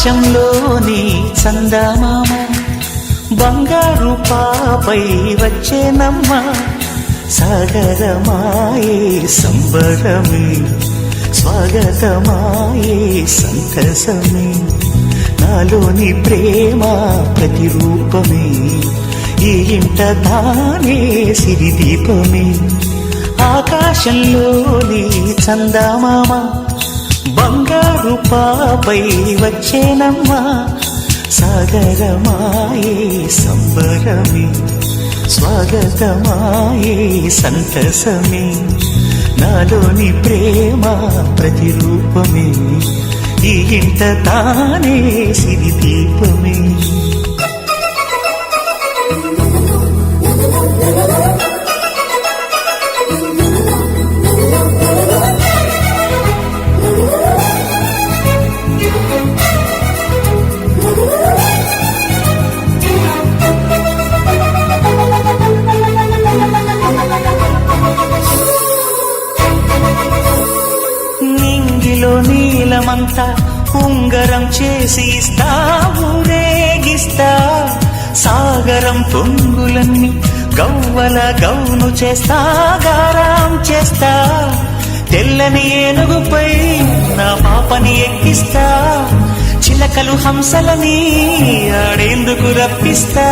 ఆకాశంలోని చందమామ బంగారు పాపై వచ్చేనమ్మ సాగరమాయే సంబరమే స్వాగతమాయే సంతసమే నాలోని ప్రేమ ప్రతిరూపమే ఈ ఇంట తానే సిరిదీపమే ఆకాశంలోని చందమామ బంగారు పాపై వచ్చేనమ్మా సాగరమాయే సంబరమే స్వాగతమాయే సంతసమే నాలోని ప్రేమ ప్రతిరూపమే ఈ ఇంట తానే సిరిదీపమే నీలమంతా ఉంగరం చేసి ఇస్తా ఊరేగిస్తా సాగరం పొంగులన్నీ గవ్వల గౌను చేస్తా గారం చేస్తా తెల్లని ఏనుగుపై నా పాపని ఎక్కిస్తా చిలకలు హంసలని ఆడేందుకు రప్పిస్తా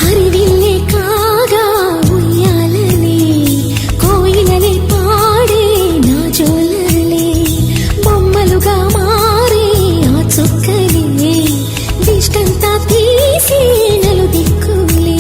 హరివిల్లే కాగా ఉయ్యాలనే కోయిలనే పాడే నా జోలలే బొమ్మలుగా మారే ఆ చుక్కలే దిష్టంతా తీసి నలు దిక్కులే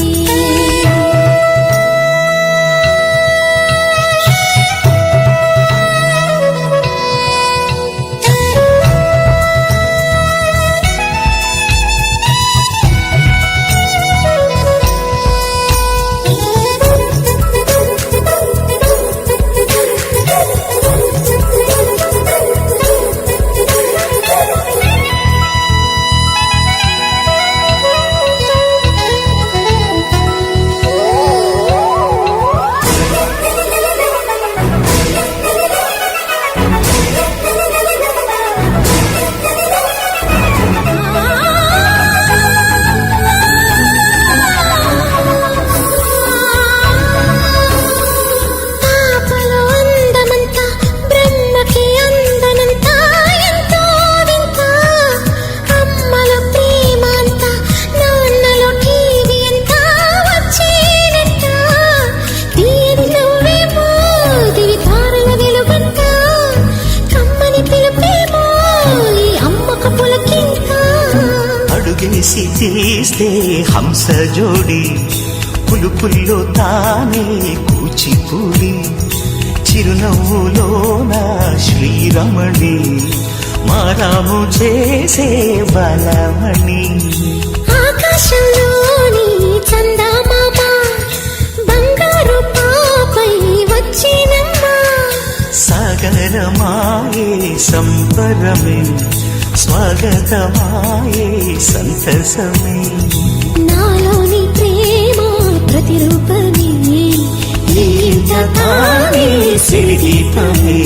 అడుగేసి తీస్తే హంస జోడి పులుపుల్లో తానే కూచిపూడి చిరునవ్వులోన శ్రీరమణి మారాము చేసే బలమణి ఆకాశంలోని చందమామ బంగారు పాపై వచ్చినమ్మా సాగరమాయే సంబరమే స్వాగతమాయే సంతసమే నాలోని ప్రేమ ప్రతిరూపమే ఈ ఇంట తానే సిరిదీపమే